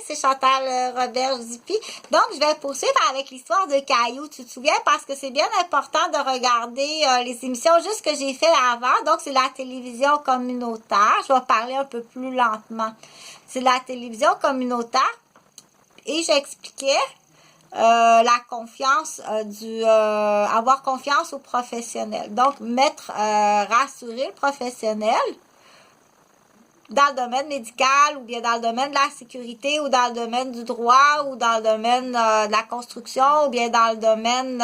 c'est Chantal Roberge-Dupuis. Donc, je vais poursuivre avec l'histoire de Caillou. Tu te souviens? Parce que c'est bien important de regarder les émissions juste que j'ai fait avant. Donc, c'est la télévision communautaire. Je vais parler un peu plus lentement. C'est la télévision communautaire. Et j'expliquais la confiance avoir confiance aux professionnels. Donc, rassurer le professionnel dans le domaine médical ou bien dans le domaine de la sécurité ou dans le domaine du droit ou dans le domaine de la construction ou bien dans le domaine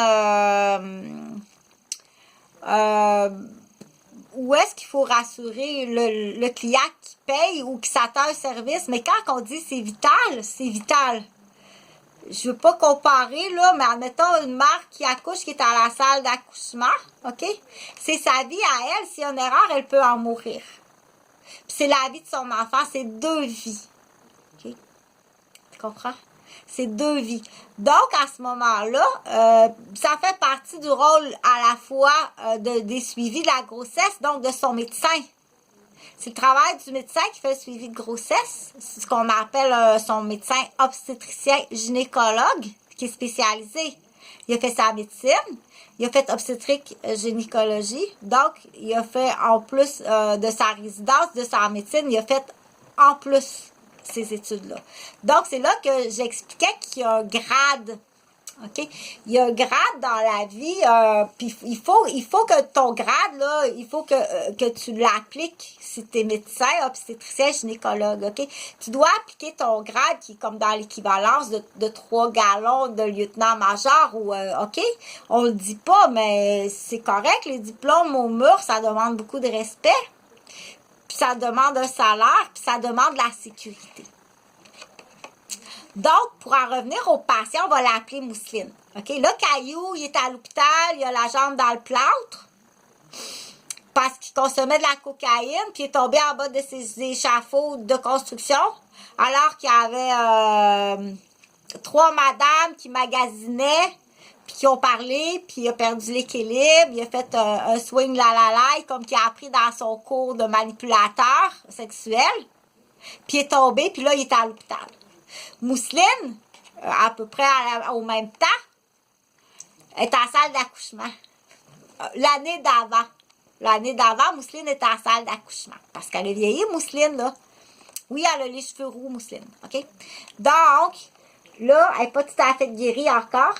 où est-ce qu'il faut rassurer le client qui paye ou qui s'attend à un service. Mais quand on dit c'est vital, c'est vital. Je veux pas comparer, là, mais admettons une mère qui accouche, qui est à la salle d'accouchement, OK? C'est sa vie à elle. S'il y a une erreur, elle peut en mourir. Puis c'est la vie de son enfant, c'est 2 vies. OK? Tu comprends? C'est 2 vies. Donc, à ce moment-là, ça fait partie du rôle à la fois des suivis de la grossesse, donc de son médecin. C'est le travail du médecin qui fait le suivi de grossesse. C'est ce qu'on appelle son médecin obstétricien gynécologue, qui est spécialisé. Il a fait sa médecine, il a fait obstétrique gynécologie. Donc, il a fait en plus de sa résidence, de sa médecine, il a fait en plus ces études-là. Donc, c'est là que j'expliquais qu'il y a un grade. OK? Il y a un grade dans la vie, puis il faut que ton grade, là, il faut que tu l'appliques si tu es médecin, obstétricien, gynécologue, OK? Tu dois appliquer ton grade qui est comme dans l'équivalence de 3 galons de lieutenant-major ou, OK? On le dit pas, mais c'est correct, les diplômes au mur, ça demande beaucoup de respect, puis ça demande un salaire, puis ça demande la sécurité. Donc, pour en revenir au patient, on va l'appeler Mousseline. OK? Là, Caillou, il est à l'hôpital, il a la jambe dans le plâtre parce qu'il consommait de la cocaïne, puis il est tombé en bas de ses échafauds de construction, alors qu'il y avait 3 madames qui magasinaient, puis qui ont parlé, puis il a perdu l'équilibre, il a fait un swing la, comme qu'il a appris dans son cours de manipulateur sexuel, puis il est tombé, puis là, il est à l'hôpital. Mousseline, à peu près au même temps, est en salle d'accouchement. L'année d'avant. L'année d'avant, Mousseline est en salle d'accouchement. Parce qu'elle a vieilli, Mousseline, là. Oui, elle a les cheveux roux, Mousseline. OK? Donc, là, elle n'est pas tout à fait guérie encore.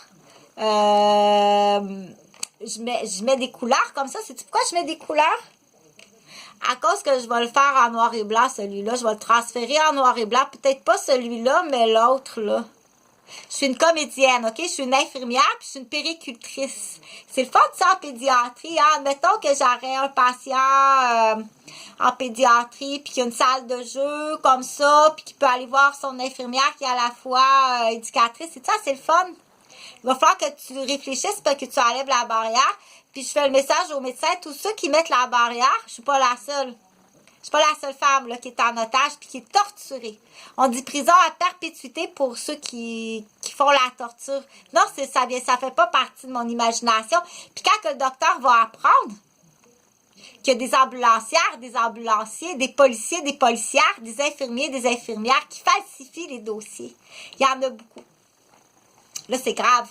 Je mets des couleurs comme ça. Sais-tu pourquoi je mets des couleurs? À cause que je vais le faire en noir et blanc, celui-là. Je vais le transférer en noir et blanc. Peut-être pas celui-là, mais l'autre, là. Je suis une comédienne, OK? Je suis une infirmière, puis je suis une péricultrice. C'est le fun de ça en pédiatrie, hein? Admettons que j'aurais un patient en pédiatrie, puis qu'il y a une salle de jeu comme ça, puis qu'il peut aller voir son infirmière qui est à la fois éducatrice. C'est ça, c'est le fun. Il va falloir que tu réfléchisses, puis que tu enlèves la barrière. Puis je fais le message aux médecins, tous ceux qui mettent la barrière, je suis pas la seule. Je suis pas la seule femme là, qui est en otage puis qui est torturée. On dit prison à perpétuité pour ceux qui font la torture. Non, ça fait pas partie de mon imagination. Puis quand le docteur va apprendre qu'il y a des ambulancières, des ambulanciers, des policiers, des policières, des infirmiers, des infirmières qui falsifient les dossiers. Il y en a beaucoup. Là, c'est grave.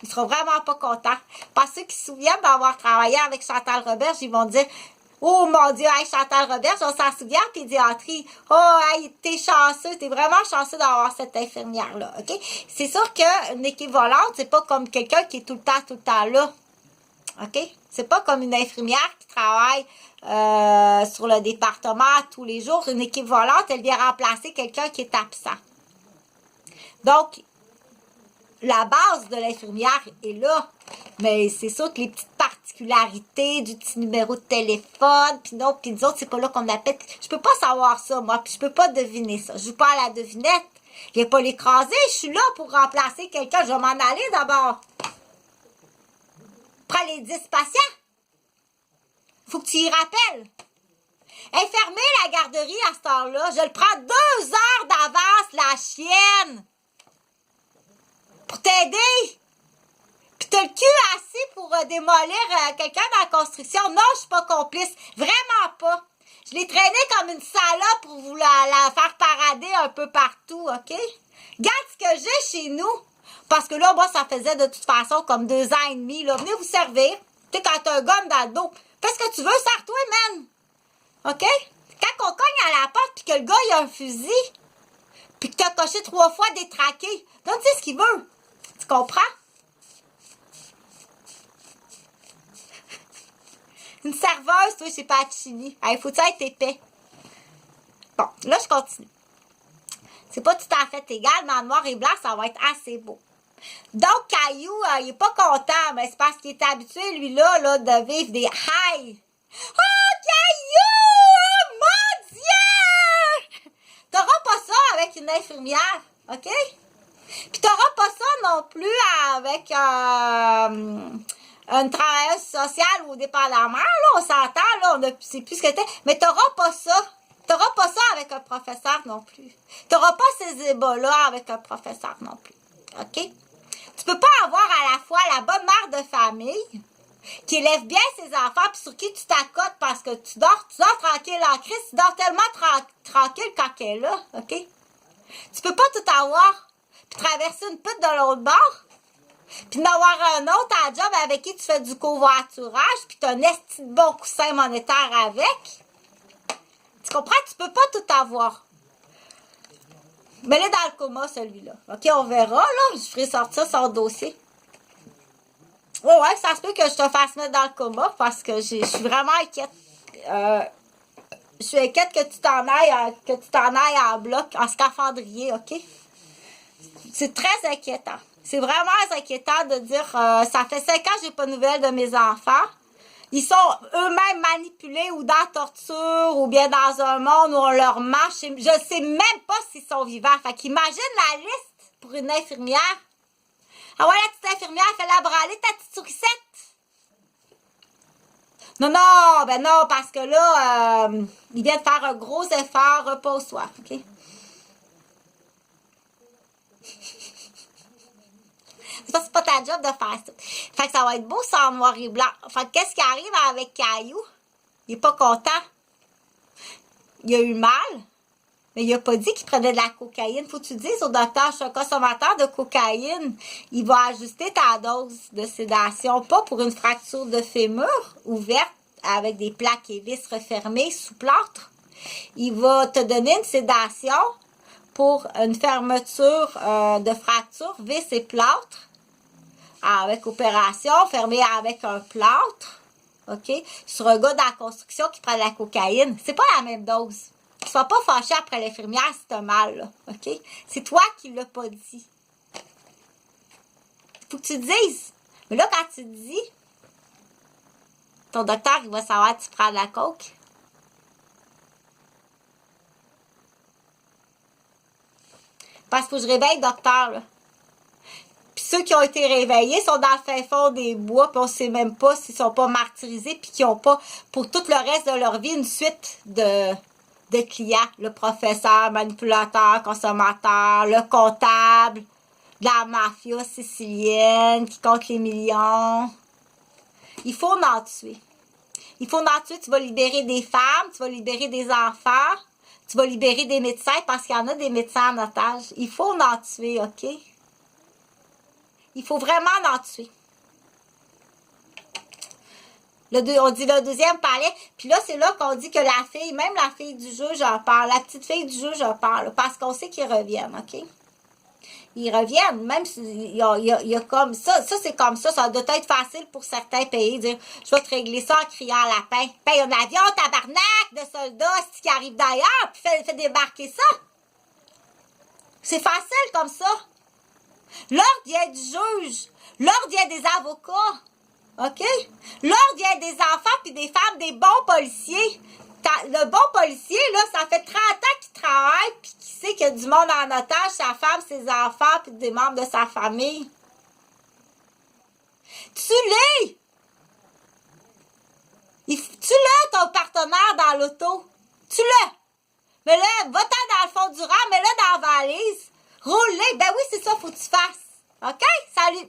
Ils seront vraiment pas contents. Parce que ceux qui se souviennent d'avoir travaillé avec Chantal Roberge, ils vont dire « Oh mon Dieu, hey, Chantal Roberge, on s'en souvient en pédiatrie. Oh, hey, t'es chanceux, t'es vraiment chanceux d'avoir cette infirmière-là. » OK? C'est sûr qu'une équipe volante, c'est pas comme quelqu'un qui est tout le temps là. OK? C'est pas comme une infirmière qui travaille sur le département tous les jours. Une équipe volante, elle vient remplacer quelqu'un qui est absent. Donc, la base de l'infirmière est là, mais c'est sûr que les petites particularités du petit numéro de téléphone, puis non, puis nous autres, c'est pas là qu'on appelle. Je peux pas savoir ça, moi, puis je peux pas deviner ça. Je joue pas à la devinette. Je vais pas l'écraser, je suis là pour remplacer quelqu'un. Je vais m'en aller d'abord. Prends les 10 patients. Faut que tu y rappelles. Fermez la garderie à cette heure-là. Je le prends 2 heures d'avance, la chienne. Pour t'aider. Puis t'as le cul assez pour démolir quelqu'un dans la construction. Non, je suis pas complice. Vraiment pas. Je l'ai traîné comme une salope pour vous la faire parader un peu partout, OK? Regarde ce que j'ai chez nous. Parce que là, moi, ça faisait de toute façon comme 2 ans et demi. Là. Venez vous servir. Tu sais, quand t'as un gun dans le dos, fais ce que tu veux, sers-toi, man. OK? Quand on cogne à la porte puis que le gars, il a un fusil, puis que t'as coché 3 fois détraqué, donne-tu ce qu'il veut. Tu comprends? Une serveuse, toi, chez Pacini. Il faut-tu être épais? Bon, là, je continue. C'est pas tout à fait égal, mais en noir et blanc, ça va être assez beau. Donc, Caillou, il est pas content, mais c'est parce qu'il est habitué, lui-là, de vivre des highs. Oh, Caillou! Oh, mon Dieu! T'auras pas ça avec une infirmière, OK? Puis t'auras pas ça non plus avec une travailleuse sociale ou dépendamment, là, on s'entend, là, on sait plus ce que t'es, mais t'auras pas ça. T'auras pas ça avec un professeur non plus. T'auras pas ces débats-là avec un professeur non plus. OK? Tu peux pas avoir à la fois la bonne mère de famille qui élève bien ses enfants puis sur qui tu t'accotes parce que tu dors tranquille en crise, tu dors tellement tranquille quand elle est là. OK? Tu peux pas tout avoir puis traverser une pute de l'autre bord puis d'avoir un autre à job avec qui tu fais du covoiturage puis t'as un esti de bon coussin monétaire avec. Tu comprends? Tu peux pas tout avoir. Mais il est dans le coma, celui-là. OK, on verra, là. Je ferai sortir son dossier. Oh, ouais, ça se peut que je te fasse mettre dans le coma parce que je suis vraiment inquiète. Je suis inquiète que tu t'en ailles en bloc, en scaphandrier, OK? C'est très inquiétant. C'est vraiment inquiétant de dire ça fait 5 ans que j'ai pas de nouvelles de mes enfants. Ils sont eux-mêmes manipulés ou dans la torture ou bien dans un monde où on leur marche. Je sais même pas s'ils sont vivants. Fait qu'imagine la liste pour une infirmière. Ah ouais, la petite infirmière, fait-la braler ta petite sourisette. Non, ben non, parce que là, il vient de faire un gros effort, repose-toi, OK? C'est pas ta job de faire ça. Fait que ça va être beau ça en noir et blanc. Fait que qu'est-ce qui arrive avec Caillou? Il est pas content. Il a eu mal, mais il a pas dit qu'il prenait de la cocaïne. Faut que tu dises au docteur, je suis un consommateur de cocaïne. Il va ajuster ta dose de sédation, pas pour une fracture de fémur ouverte avec des plaques et vis refermées sous plâtre. Il va te donner une sédation pour une fermeture de fracture, vis et plâtre. Avec opération, fermée avec un plâtre, OK? Sur un gars dans la construction qui prend de la cocaïne. C'est pas la même dose. Ne sois pas fâché après l'infirmière si t'as mal, là, OK? C'est toi qui l'as pas dit. Faut que tu dises. Mais là, quand tu dis, ton docteur, il va savoir que tu prends de la coke. Parce qu'il faut que je réveille le docteur, là. Puis ceux qui ont été réveillés sont dans le fin fond des bois, puis on ne sait même pas s'ils ne sont pas martyrisés, puis qu'ils n'ont pas, pour tout le reste de leur vie, une suite de clients. Le professeur, manipulateur, consommateur, le comptable, de la mafia sicilienne qui compte les millions. Il faut en tuer. Il faut en tuer. Tu vas libérer des femmes, tu vas libérer des enfants, tu vas libérer des médecins, parce qu'il y en a des médecins en otage. Il faut en tuer, OK? Il faut vraiment en tuer. On dit le deuxième palais. Puis là, c'est là qu'on dit que la fille, même la fille du juge en parle. La petite fille du juge en parle. Parce qu'on sait qu'ils reviennent, OK? Ils reviennent. Même s'il y a comme ça. Ça, c'est comme ça. Ça doit être facile pour certains pays. Dire, je vais te régler ça en criant à lapin. Paye un avion, tabarnak de soldats qui arrivent d'ailleurs. Puis fais débarquer ça. C'est facile comme ça. L'ordre vient du juge. L'ordre vient des avocats. OK? L'ordre vient des enfants puis des femmes, des bons policiers. Le bon policier, là, ça fait 30 ans qu'il travaille puis qu'il sait qu'il y a du monde en otage, sa femme, ses enfants puis des membres de sa famille. Tue-les! Tue-le, ton partenaire dans l'auto. Tue-le! Mais là, va-t'en dans le fond du rang, mets-le dans la valise. Roule-les. Ben oui, c'est ça, faut que tu fasses. OK? Salut!